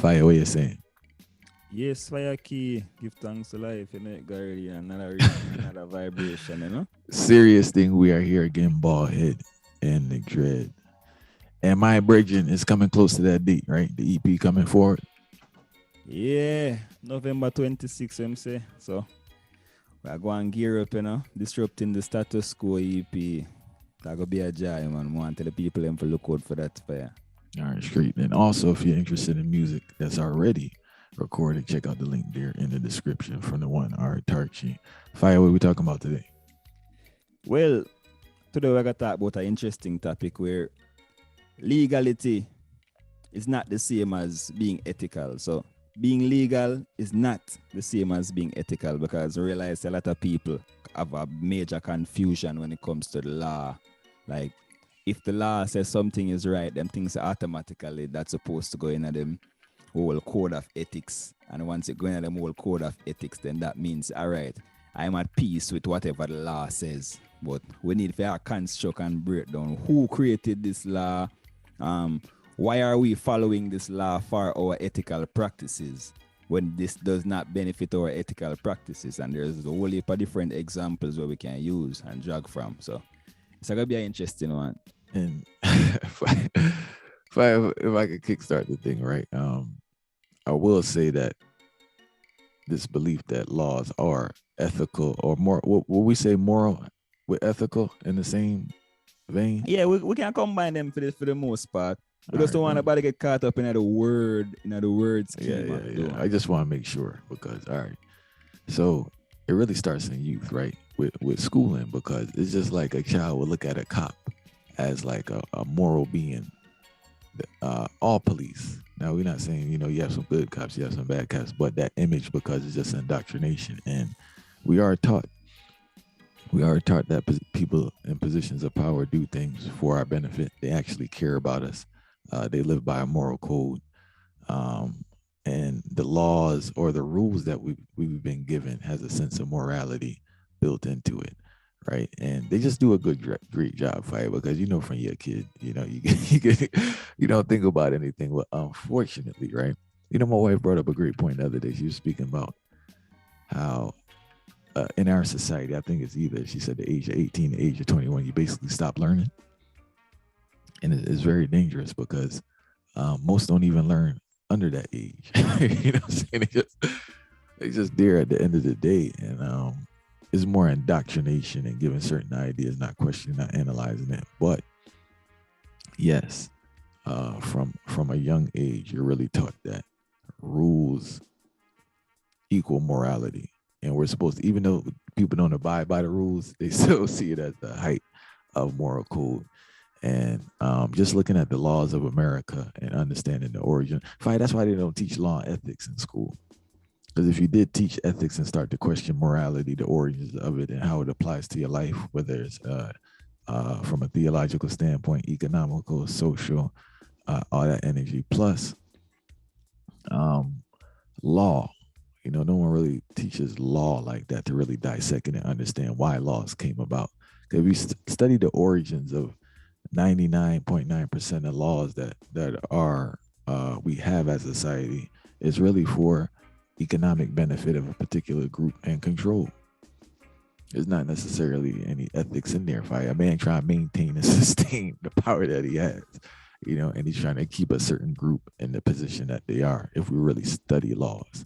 Fire, what you saying? Yes, fire key. Give thanks to life, you know, Gary, another reading, another vibration, you know. Serious thing, we are here again, bald head and the dread. And my brethren is coming close to that date, right? The EP coming forward. Yeah, November 26th, I'm say. So we're going to gear up, you know, disrupting the status quo EP. That gonna be a joy, man. Want to tell the people them to look out for that fire. All right, straight. And also, if you're interested in music that's already recorded, check out the link there in the description from the one Autarchii. Fire, what we talking about today? Well, today we're gonna talk about an interesting topic where legality is not the same as being ethical. So being legal is not the same as being ethical, because I realize a lot of people have a major confusion when it comes to the law. Like, if the law says something is right, them things automatically that's supposed to go in at them whole code of ethics. And once you go in at them whole code of ethics, then that means, all right, I'm at peace with whatever the law says. But we need to construct and break down who created this law. Why are we following this law for our ethical practices when this does not benefit our ethical practices? And there's a whole heap of different examples where we can use and drag from. So it's going to be an interesting one. And if I could kickstart the thing, right? I will say that this belief that laws are ethical or more, will we say moral with ethical in the same vein? Yeah, we can combine them for the most part. We just don't want nobody get caught up in the word scheme. Yeah. I just want to make sure because, all right. So it really starts in youth, right? With schooling, because it's just like a child will look at a cop as like a moral being. All police. Now, we're not saying, you have some good cops, you have some bad cops, but that image, because it's just indoctrination. And we are taught that people in positions of power do things for our benefit. They actually care about us. They live by a moral code. And the laws or the rules that we've been given has a sense of morality built into it, right? And they just do a great job, Fire, because from your kid, you don't think about anything. But unfortunately, right? My wife brought up a great point the other day. She was speaking about how in our society, I think it's either, she said, the age of 18, the age of 21, you basically stop learning. And it's very dangerous because most don't even learn under that age. You know what I'm saying? They just there at the end of the day. And it's more indoctrination and giving certain ideas, not questioning, not analyzing it. But yes, from a young age, you're really taught that rules equal morality. And we're supposed to, even though people don't abide by the rules, they still see it as the height of moral code. And just looking at the laws of America and understanding the origin. That's why they don't teach law and ethics in school. Because if you did teach ethics and start to question morality, the origins of it and how it applies to your life, whether it's from a theological standpoint, economical, social, all that energy, plus law. No one really teaches law like that to really dissect it and understand why laws came about. Because if we study the origins of 99.9% of laws that are we have as a society, is really for economic benefit of a particular group and control. There's not necessarily any ethics in there. If a man trying to maintain and sustain the power that he has, and he's trying to keep a certain group in the position that they are, if we really study laws.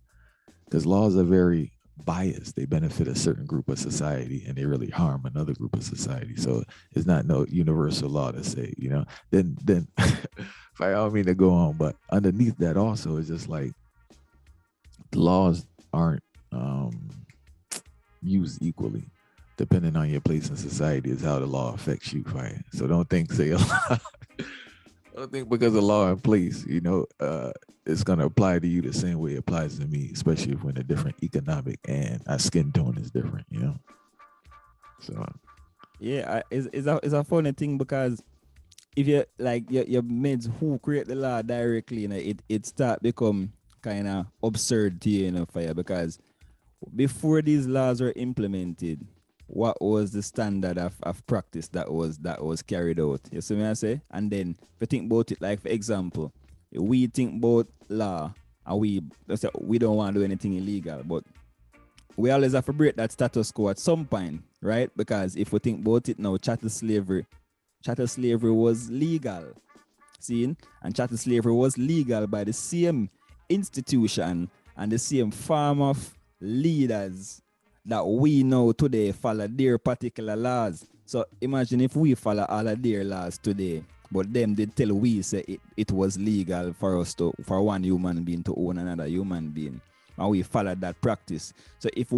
Because laws are very biased. They benefit a certain group of society and they really harm another group of society. So it's not no universal law to say, then if I don't mean to go on, but underneath that also is just like the laws aren't used equally. Depending on your place in society is how the law affects you, Fire. So don't think don't think because of law in place, it's going to apply to you the same way it applies to me, especially when a different economic and our skin tone is different, So yeah, it's a funny thing because if you like your mates who create the law directly, it start become kind of absurd to you, Fire, because before these laws were implemented, what was the standard of practice that was carried out? You see what I say? And then if you think about it, like for example, we think about law and we don't want to do anything illegal, but we always have to break that status quo at some point, right? Because if we think about it now, chattel slavery was legal, see, and chattel slavery was legal by the same institution and the same form of leaders that we know today follow their particular laws. So imagine if we follow all of their laws today, but them they tell we say it was legal for one human being to own another human being, and we follow that practice. So if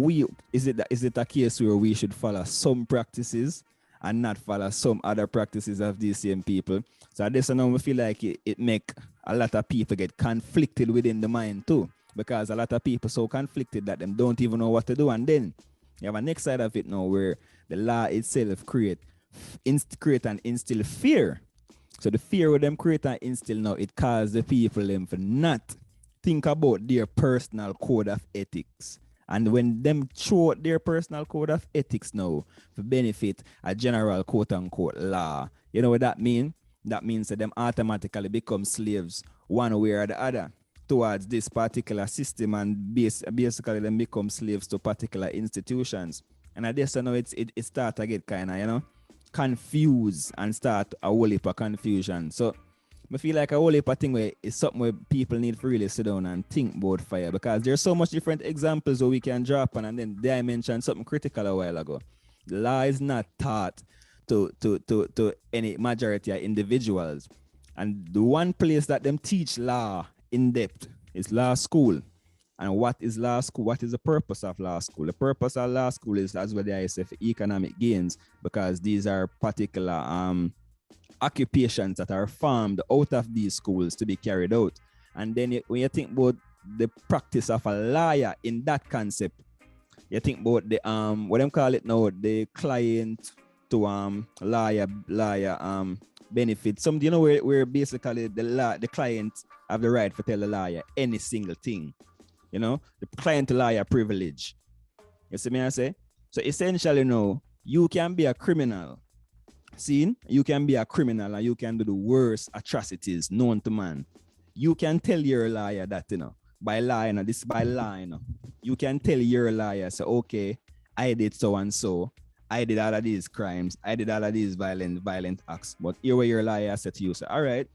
is it a case where we should follow some practices and not follow some other practices of these same people? So at this now we feel like it make a lot of people get conflicted within the mind too, because a lot of people so conflicted that them don't even know what to do. And then you have a next side of it now where the law itself create and instill fear. So the fear with them create and instill now, it causes the people them for not think about their personal code of ethics. And when them throw out their personal code of ethics now for benefit a general quote unquote law, you know what that means? That means that them automatically become slaves one way or the other towards this particular system, and basically them become slaves to particular institutions. And I guess it start to get kind of, confused and start a whole heap of confusion. So I feel like a whole heap of thing where it's something where people need to really sit down and think about fire, because there's so much different examples where we can drop on. And then I mentioned something critical a while ago. The law is not taught to any majority of individuals. And the one place that them teach law in depth is law school. And what is law school? What is the purpose of law school? The purpose of law school is, as well I say, for economic gains, because these are particular occupations that are formed out of these schools to be carried out. And then when you think about the practice of a lawyer in that concept, you think about the what them call it now, the client to lawyer benefit. Some, you know, where basically the client have the right to tell the lawyer any single thing. You know, the client to lawyer privilege. You see me I say? So essentially now, you can be a criminal. See, you can be a criminal and you can do the worst atrocities known to man. You can tell your lawyer that, by law, this by law, you can tell your lawyer, so okay, I did so and so, I did all of these crimes, I did all of these violent acts. But here where your lawyer said to you, say, all right,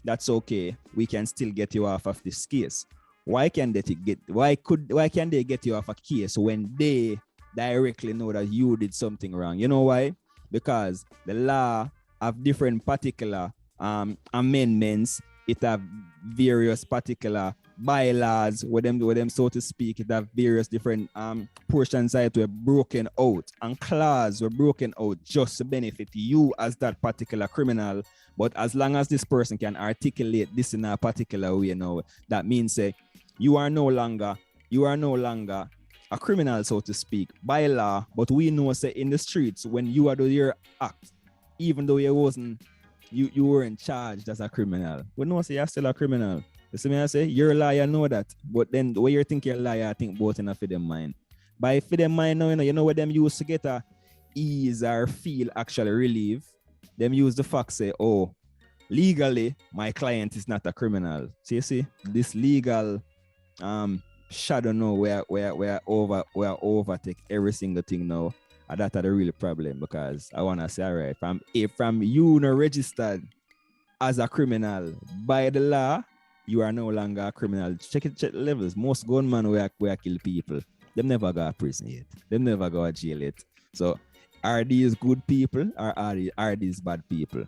that's okay, we can still get you off of this case. Why can they get you off a case when they directly know that you did something wrong? You know why? Because the law have different particular amendments. It have various particular bylaws with them, so to speak. It have various different portions that were broken out, and clauses were broken out just to benefit you as that particular criminal. But as long as this person can articulate this in a particular way, that means you are no longer a criminal, so to speak, by law. But we know, say, in the streets, when you are doing your act, even though you weren't charged as a criminal, we know, say, you're still a criminal. You see me I say? You're a liar, know that. But then the way you think you're a liar, I think both in a for them mind. By for them mind now, you know what them used to get a ease or feel actually relief? Them use the fact, say, oh, legally, my client is not a criminal. So you see, this legal shadow now we're overtake every single thing now, and that's the real problem. Because I want to say, all right, from you not registered as a criminal by the law, you are no longer a criminal. Check the levels. Most gunmen where kill people, them never go to prison yet, them never go to jail yet. So are these good people or are these bad people?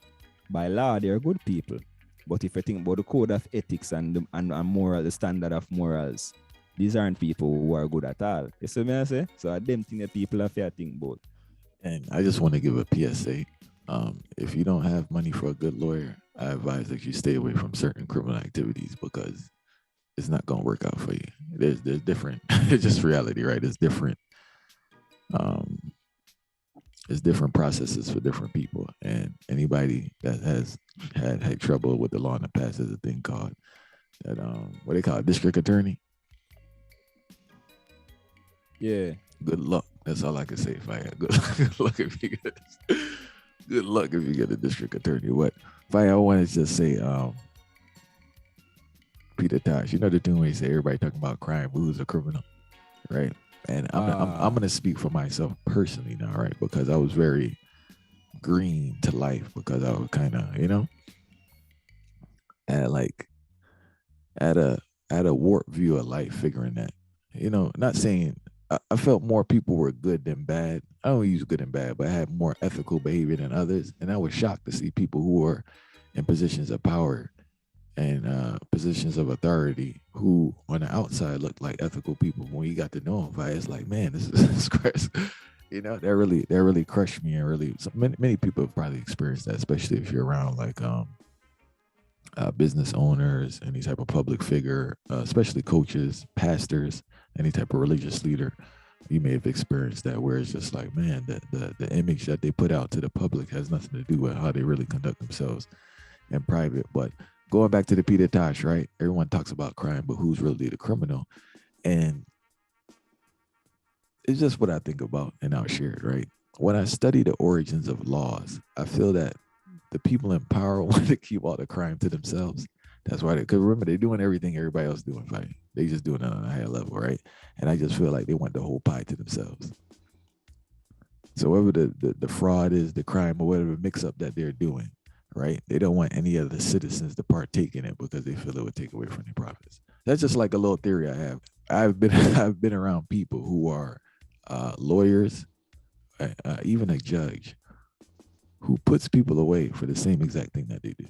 By law, they're good people. But if you think about the code of ethics and moral, the standard of morals, these aren't people who are good at all. You see what I say? So I don't think that people have to think about. And I just want to give a PSA. If you don't have money for a good lawyer, I advise that you stay away from certain criminal activities, because it's not going to work out for you. There's different, it's just reality, right? It's different. It's different processes for different people, and anybody that has had trouble with the law in the past, is a thing called that what they call it, district attorney. Yeah. Good luck. That's all I can say. If I had good luck if you get good luck if you get a district attorney. What if I want to just say Peter Tosh. You know the thing where you say everybody talking about crime, but who's a criminal, right? And I'm gonna speak for myself personally now, right? Because I was very green to life because I was kind of, at like at a at a warped view of life, figuring that, not saying I felt more people were good than bad. I don't use good and bad, but I had more ethical behavior than others, and I was shocked to see people who were in positions of power and positions of authority who on the outside looked like ethical people. When you got to know them, it's like, man, this is crazy. That really crushed me, and really, so many people have probably experienced that, especially if you're around like business owners, any type of public figure, especially coaches, pastors, any type of religious leader. You may have experienced that, where it's just like, man, the image that they put out to the public has nothing to do with how they really conduct themselves in private. But going back to the Peter Tosh, right? Everyone talks about crime, but who's really the criminal? And it's just what I think about, and I'll share it, right? When I study the origins of laws, I feel that the people in power want to keep all the crime to themselves. That's why, because remember, they're doing everything everybody else doing, right? They just doing it on a higher level, right? And I just feel like they want the whole pie to themselves. So whatever the fraud is, the crime, or whatever mix up that they're doing, right? They don't want any of the citizens to partake in it because they feel it would take away from their profits. That's just like a little theory I have. I've been I've been around people who are lawyers, even a judge, who puts people away for the same exact thing that they do.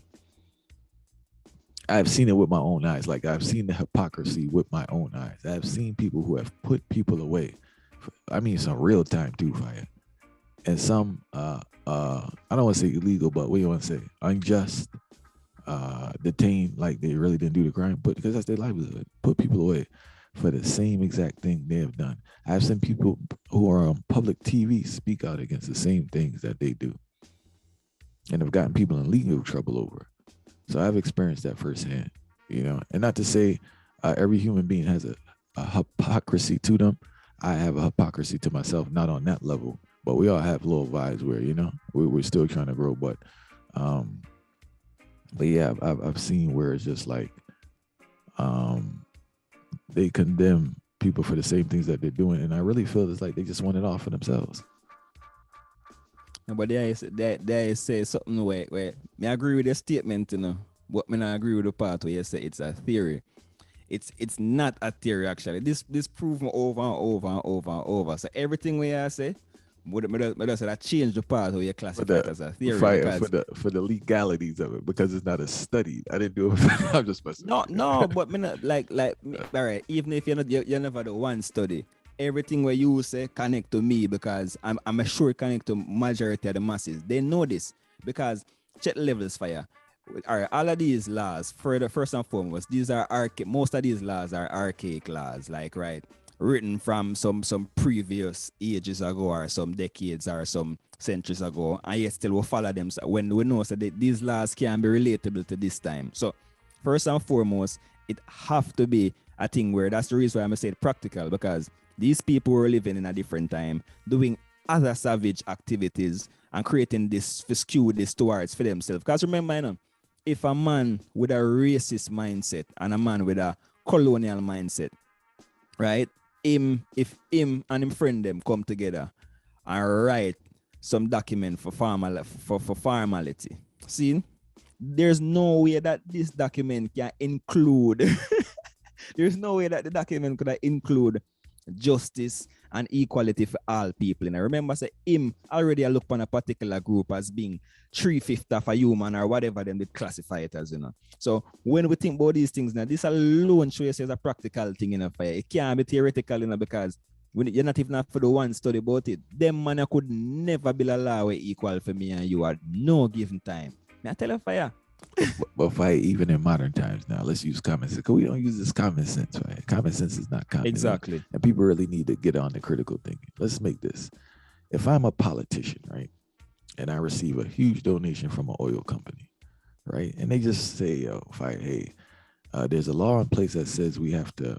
I've seen it with my own eyes. Like, I've seen the hypocrisy with my own eyes. I've seen people who have put people away. I mean, some real time too, fire. And some, I don't want to say illegal, but what do you want to say? Unjust, detained, like they really didn't do the crime, but because that's their livelihood, put people away for the same exact thing they have done. I've seen people who are on public TV speak out against the same things that they do, and have gotten people in legal trouble over. So I've experienced that firsthand, and not to say every human being has a hypocrisy to them. I have a hypocrisy to myself, not on that level, but we all have little vibes where, we're still trying to grow. But yeah, I've seen where it's just like, they condemn people for the same things that they're doing. And I really feel it's like they just want it all for themselves. But there is say something where me agree with the statement, but me not agree with the part where you say it's a theory. It's not a theory actually. This proven over and over and over and over. So everything we say, but I said I changed the part where you classify it as a theory for the legalities of it, because it's not a study. I didn't do it. I'm just messing. No, but me not like all right. Even if you're never the one study, everything where you say connect to me, because I'm sure connect to majority of the masses. They know this because check the levels fire. All right, all of these laws, first and foremost, most of these laws are archaic laws, like, right, written from some previous ages ago, or some decades, or some centuries ago, and yet still will follow them. So when we know that these laws can be relatable to this time. So first and foremost, it have to be a thing where, that's the reason why I'm saying practical, because these people were living in a different time, doing other savage activities and creating this, skew this towards for themselves. Because remember, if a man with a racist mindset and a man with a colonial mindset, right? If him and him friend them come together and write some document for formality, see, there's no way that this document can include there's no way that the document could include justice and equality for all people. And I remember say him already look upon a particular group as being 3/5 of a human, or whatever them they classify it as, So when we think about these things now, this alone shows as a practical thing in a fire. It can't be theoretical, because when you're not even for the one study about it, them man could never be a law equal for me and you at no given time. I tell you fire. But fight, even in modern times now, let's use common sense, because we don't use this common sense, right? Common sense is not common. Exactly. And people really need to get on the critical thinking. Let's make this. If I'm a politician, right, and I receive a huge donation from an oil company, right, and they just say, yo, fight, hey, there's a law in place that says we have to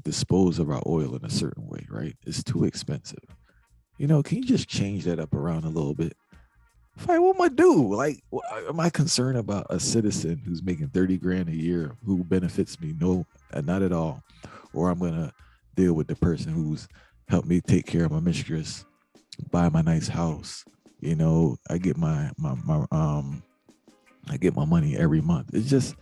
dispose of our oil in a certain way, right? It's too expensive. Can you just change that up around a little bit? Fine, what am I do? Like, am I concerned about a citizen who's making 30 grand a year who benefits me? No, not at all. Or I'm gonna deal with the person who's helped me take care of my mistress, buy my nice house. You know, I get I get my money every month. It's just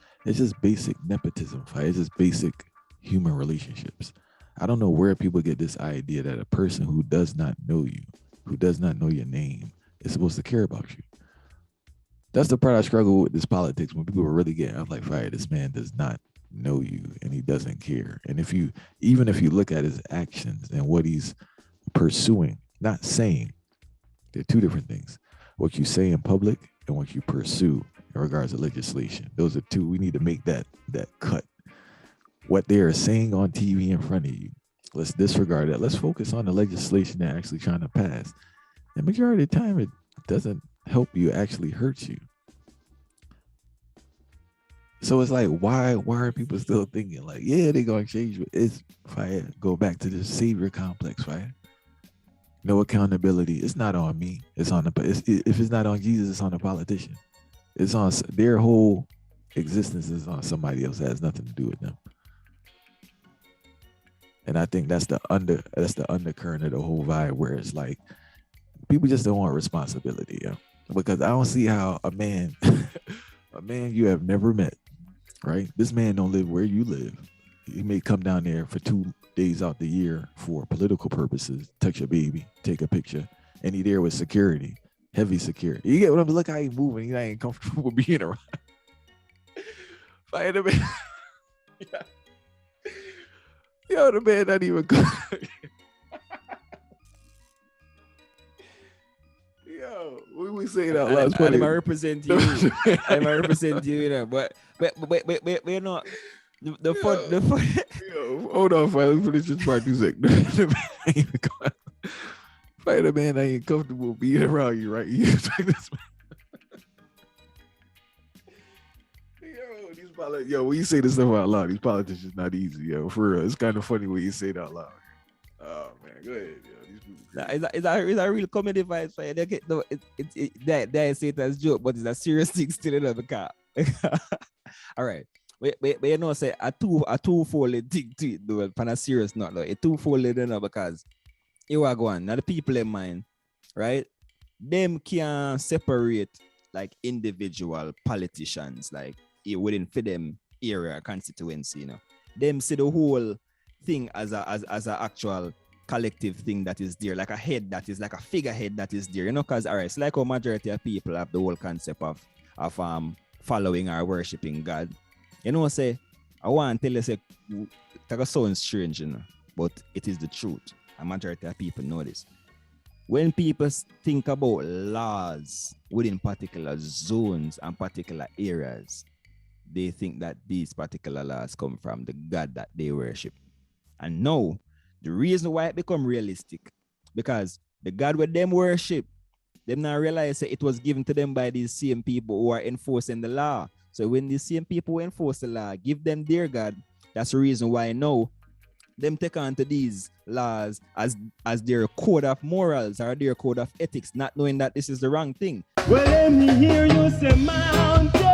basic nepotism. Fight. It's just basic human relationships. I don't know where people get this idea that a person who does not know you, who does not know your name, is supposed to care about you. That's the part I struggle with this politics when people really get. I'm like, fire, this man does not know you and he doesn't care. And even if you look at his actions and what he's pursuing, not saying, they're two different things. What you say in public and what you pursue in regards to legislation. Those are two. We need to make that cut. What they are saying on TV in front of you, let's disregard that. Let's focus on the legislation they're actually trying to pass. The majority of the time, it doesn't help you, actually hurts you. So it's like, why are people still thinking like, yeah, they're going to change? It's fire. Go back to the savior complex, fire. No accountability. It's not on me. It's on if it's not on Jesus, it's on the politician. It's on their whole existence is on somebody else. It has nothing to do with them. And I think that's the undercurrent of the whole vibe, where it's like people just don't want responsibility, because I don't see how a man you have never met, right? This man don't live where you live. He may come down there for 2 days out the year for political purposes, touch a baby, take a picture, and he there with security, heavy security. You get what I'm saying? Look how he moving. He ain't comfortable being around. Fire the man. Yeah. Yo, the man not even good. Yo, we say that last part. I represent you. I represent you, you know. But we're not. The fun. Yo, hold on, let's finish this part. Music. Fight a man that ain't comfortable being around you, right? You like this man. Yo, when you say this stuff out loud, these politicians not easy, yo. For real, it's kind of funny when you say it out loud. Oh man, go ahead, yo. Is that real comedy vibes? Right? No, they say it as joke, but it's a serious thing still in the car. All right, but you know, say a two-folded thing to it, though. On a serious note, though, a two-folded, you know, because you are going now. The people in mind, right? Them can separate like individual politicians, like within for them area constituency, you know. Them see the whole thing as a actual collective thing that is there, like a head that is like a figurehead that is there, you know, because all right, it's like a majority of people have the whole concept of following or worshiping God. You know, say I want to tell you, say that sounds strange, you know, but it is the truth. A majority of people know this. When people think about laws within particular zones and particular areas, they think that these particular laws come from the God that they worship. And no, the reason why it become realistic, because the God with them worship, them now realize that it was given to them by these same people who are enforcing the law. So when these same people who enforce the law give them their God, that's the reason why now them take on to these laws as their code of morals or their code of ethics, not knowing that this is the wrong thing. Well, let me hear you say mountain.